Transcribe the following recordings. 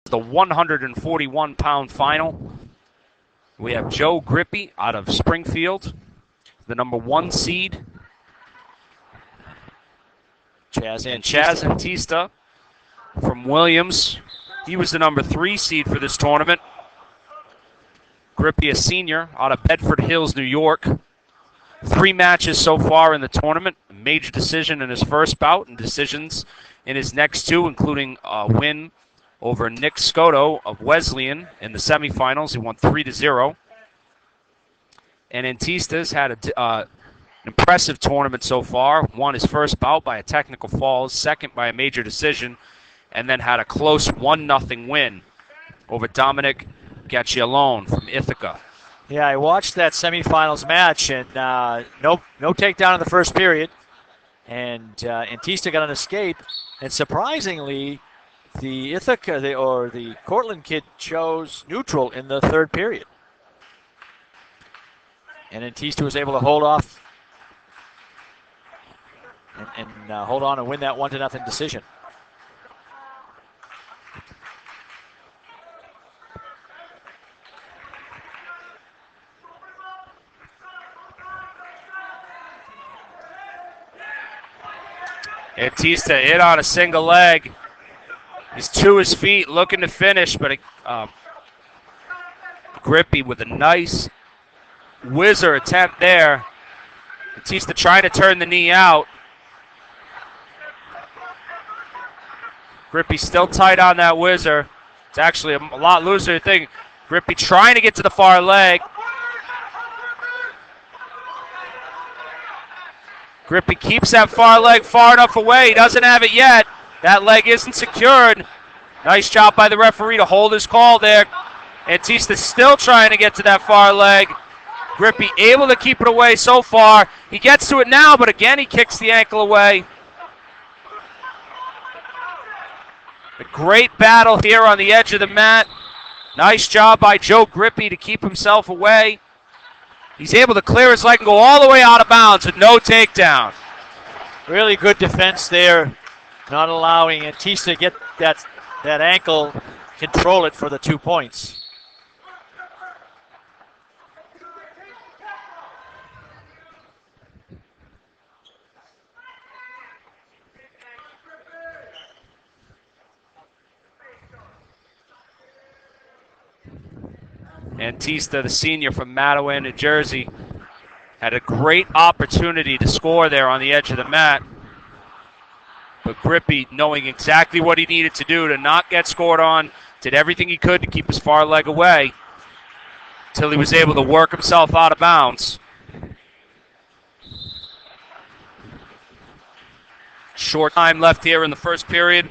The 141-pound final. We have Joe Grippi out of Springfield, the number 1 seed. Ces Antista from Williams. He was the number 3 seed for this tournament. Grippi, a senior, out of Bedford Hills, New York. 3 matches so far in the tournament. A major decision in his first bout and decisions in his next 2, including a win over Nick Scotto of Wesleyan in the semifinals. He won 3-0. And Antista's had an impressive tournament so far. Won his first bout by a technical fall, second by a major decision, and then had a close 1-0 win over Dominic Gaccialone from Ithaca. Yeah, I watched that semifinals match, and no takedown in the first period. And Antista got an escape. And surprisingly, the Ithaca, the Cortland kid, chose neutral in the third period. And Antista was able to hold off and hold on and win that 1-0 decision. Antista hit on a single leg. He's to his feet looking to finish, but Grippi with a nice whizzer attempt there. Antista trying to turn the knee out. Grippi still tight on that whizzer. It's actually a lot looser thing. Grippi trying to get to the far leg. Grippi keeps that far leg far enough away. He doesn't have it yet. That leg isn't secured. Nice job by the referee to hold his call there. Antista still trying to get to that far leg. Grippi able to keep it away so far. He gets to it now, but again he kicks the ankle away. A great battle here on the edge of the mat. Nice job by Joe Grippi to keep himself away. He's able to clear his leg and go all the way out of bounds with no takedown. Really good defense there, not allowing Antista to get that ankle, control it for the 2 points. Antista, the senior from Mattawa, New Jersey, had a great opportunity to score there on the edge of the mat. But Grippi, knowing exactly what he needed to do to not get scored on, did everything he could to keep his far leg away until he was able to work himself out of bounds. Short time left here in the first period.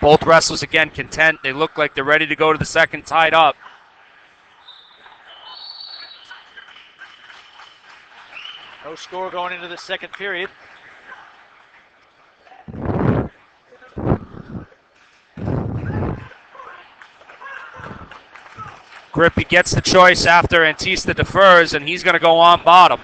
Both wrestlers again content. They look like they're ready to go to the second tied up. No score going into the second period. Grippi gets the choice after Antista defers, and he's going to go on bottom.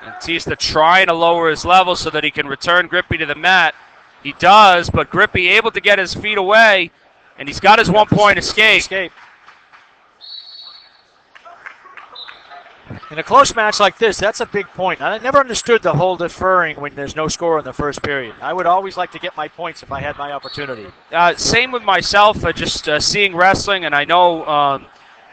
Antista trying to lower his level so that he can return Grippi to the mat. He does, but Grippi able to get his feet away, and he's got his 1-point escape. In a close match like this, that's a big point. I never understood the whole deferring when there's no score in the first period. I would always like to get my points if I had my opportunity. Same with myself, just seeing wrestling, and I know,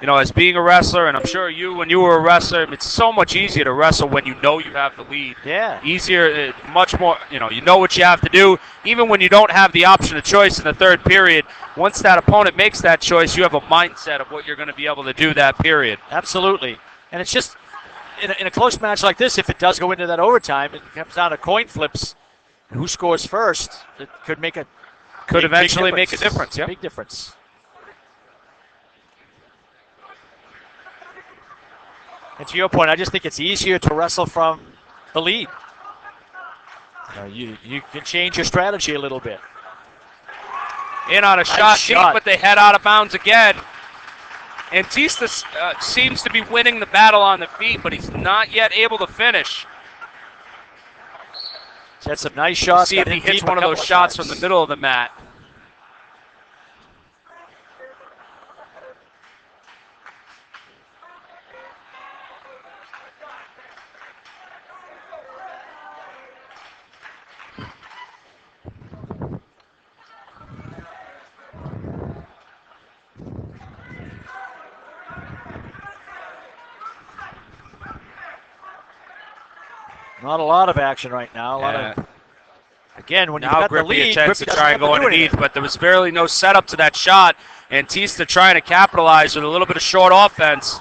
as being a wrestler, and I'm sure you, when you were a wrestler, it's so much easier to wrestle when you know you have the lead. Yeah. Easier, much more, you know what you have to do. Even when you don't have the option of choice in the third period, once that opponent makes that choice, you have a mindset of what you're going to be able to do that period. Absolutely. And it's just, in a close match like this, if it does go into that overtime, it comes down to coin flips. Who scores first? It could make a eventually make a difference. Yeah, big difference. And to your point, I just think it's easier to wrestle from the lead. You can change your strategy a little bit. In on a shot, deep, but they head out of bounds again. Antista seems to be winning the battle on the feet, but he's not yet able to finish. He's had some nice We'll shots. see if he hits one of those shots from the middle of the mat. Not a lot of action right now. Again, when you got the lead, Grippi a chance to try and go underneath, anything. but there was barely no setup to that shot. Antista trying to capitalize with a little bit of short offense.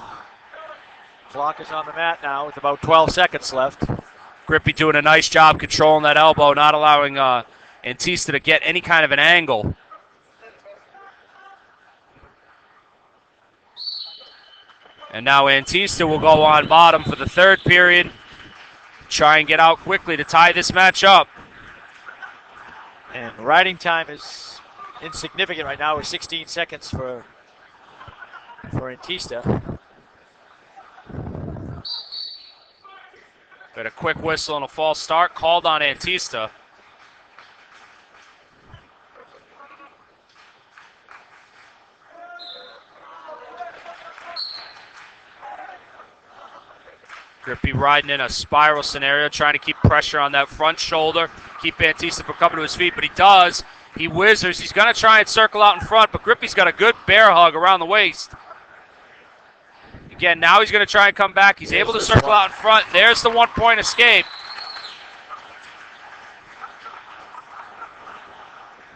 Clock is on the mat now with about 12 seconds left. Grippi doing a nice job controlling that elbow, not allowing Antista to get any kind of an angle. And now Antista will go on bottom for the third period. Try and get out quickly to tie this match up. And riding time is insignificant right now with 16 seconds for Antista. Got a quick whistle and a false start called on Antista. Grippi riding in a spiral scenario, trying to keep pressure on that front shoulder, keep Antista from coming to his feet, but he does. He whizzes. He's going to try and circle out in front, but Grippi's got a good bear hug around the waist. Again, now he's going to try and come back. He's able to circle out in front. There's the one-point escape.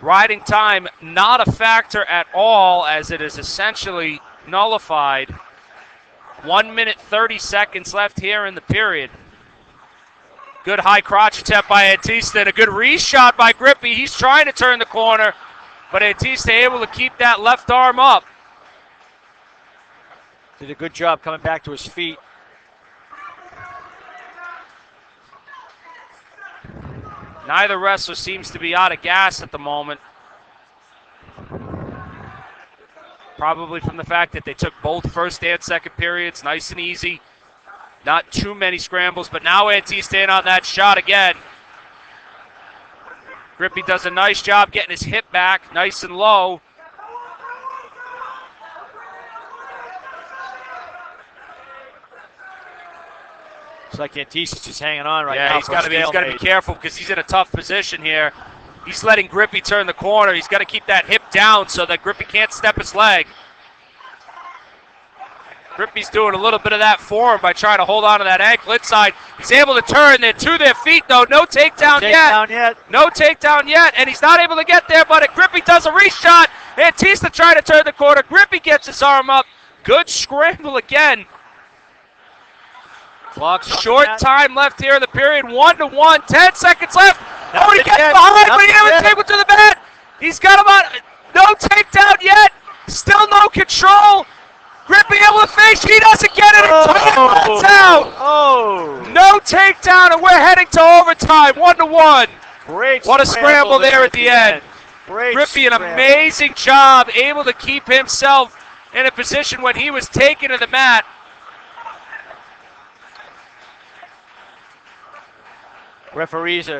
Riding time not a factor at all, as it is essentially nullified. 1 minute, 30 seconds left here in the period. Good high crotch attempt by Antista and a good reshot by Grippi. He's trying to turn the corner, but Antista able to keep that left arm up. Did a good job coming back to his feet. Neither wrestler seems to be out of gas at the moment. Probably from the fact that they took both first and second periods nice and easy. Not too many scrambles, but now Antista in on that shot again. Grippi does a nice job getting his hip back nice and low. It's like Antista's just hanging on right now. Yeah, he's got to be careful because he's in a tough position here. He's letting Grippi turn the corner. He's got to keep that hip down so that Grippi can't step his leg. Grippi's doing a little bit of that for him by trying to hold on to that ankle inside. He's able to turn. They're to their feet, though. No takedown yet. No takedown yet, and he's not able to get there, but Grippi does a reshot. Antista trying to turn the corner. Grippi gets his arm up. Good scramble again. Short time left here in the period. 1-1. 10 seconds left. Oh, he gets behind, but he never able to the mat. He's got him on. No takedown yet. Still no control. Grippi able to finish. He doesn't get it. It's out. No takedown, and we're heading to overtime. 1-1. Great. What a scramble there at the end. Grippi, an amazing job, able to keep himself in a position when he was taken to the mat. Referees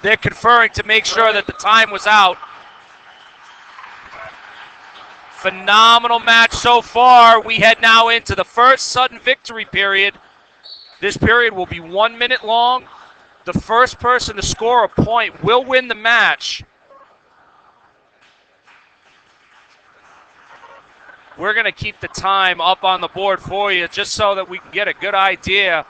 they're conferring to make sure that the time was out. Phenomenal match so far. We head now into the first sudden victory period. This period will be 1 minute long. The first person to score a point will win the match. We're going to keep the time up on the board for you just so that we can get a good idea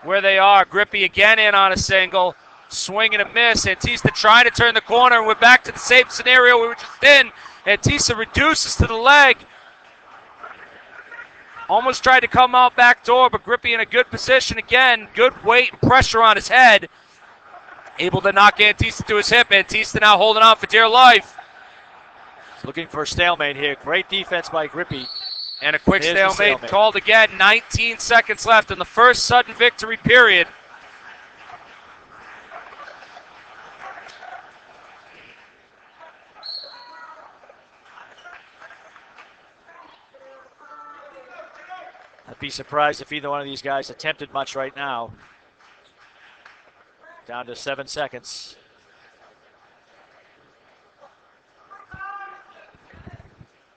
where they are. Grippi again in on a single. Swing and a miss. Antista trying to turn the corner, and we're back to the same scenario we were just in. Antista reduces to the leg. Almost tried to come out back door, but Grippi in a good position again. Good weight and pressure on his head. Able to knock Antista to his hip. Antista now holding on for dear life. Looking for a stalemate here. Great defense by Grippi. And a quick stalemate called again. 19 seconds left in the first sudden victory period. I'd be surprised if either one of these guys attempted much right now. Down to 7 seconds.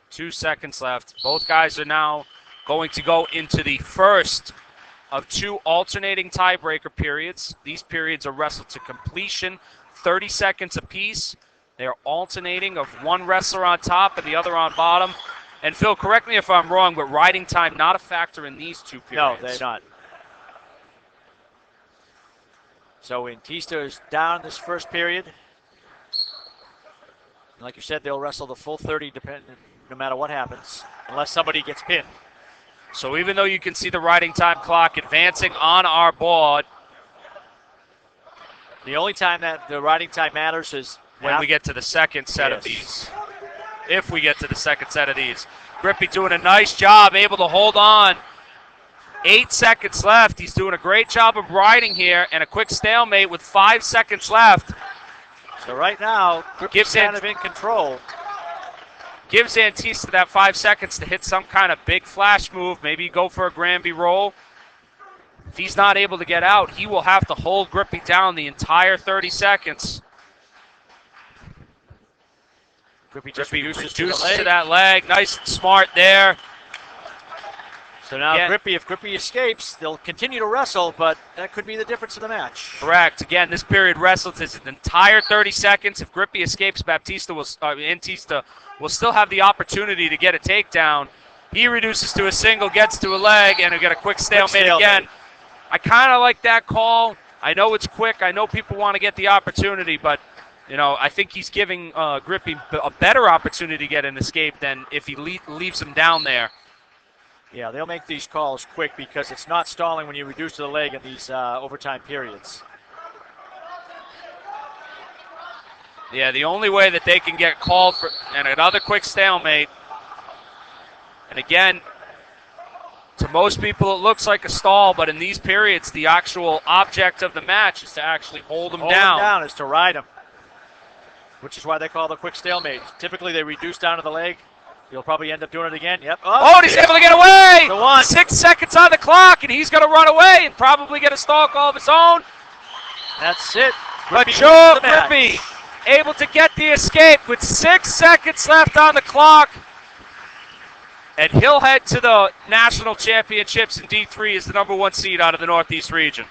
Two seconds left. Both guys are now going to go into the first of two alternating tiebreaker periods. These periods are wrestled to completion, 30 seconds apiece. They are alternating of one wrestler on top and the other on bottom. And Phil, correct me if I'm wrong, but riding time not a factor in these two periods. No, they're not. So Antista is down this first period. And like you said, they'll wrestle the full 30 no matter what happens, unless somebody gets pinned. So even though you can see the riding time clock advancing on our board, the only time that the riding time matters is when we get to the second set of these. If we get to the second set of these. Grippi doing a nice job, able to hold on. 8 seconds left. He's doing a great job of riding here, and a quick stalemate with 5 seconds left. So right now, Grippi's kind of in control. Gives Antista that 5 seconds to hit some kind of big flash move, maybe go for a Granby roll. If he's not able to get out, he will have to hold Grippi down the entire 30 seconds. Grippi just reduces to that leg. Nice and smart there. So now Grippi, if Grippi escapes, they'll continue to wrestle, but that could be the difference in the match. Correct. Again, this period wrestled his entire 30 seconds. If Grippi escapes, Antista will still have the opportunity to get a takedown. He reduces to a single, gets to a leg, and he'll get a quick stalemate again. I kind of like that call. I know it's quick. I know people want to get the opportunity, but you know, I think he's giving Grippi a better opportunity to get an escape than if he leaves him down there. Yeah, they'll make these calls quick because it's not stalling when you reduce to the leg in these overtime periods. Yeah, the only way that they can get called for and another quick stalemate. And again, to most people it looks like a stall, but in these periods, the actual object of the match is to actually hold them down. Hold them down is to ride them, which is why they call the quick stalemate. Typically, they reduce down to the leg. You'll probably end up doing it again. Yep. Oh, and he's able to get away! The one. 6 seconds on the clock, and he's going to run away and probably get a stall call of his own. That's it. But Joe Grippi able to get the escape with 6 seconds left on the clock. And he'll head to the national championships in D3 as the #1 seed out of the Northeast region.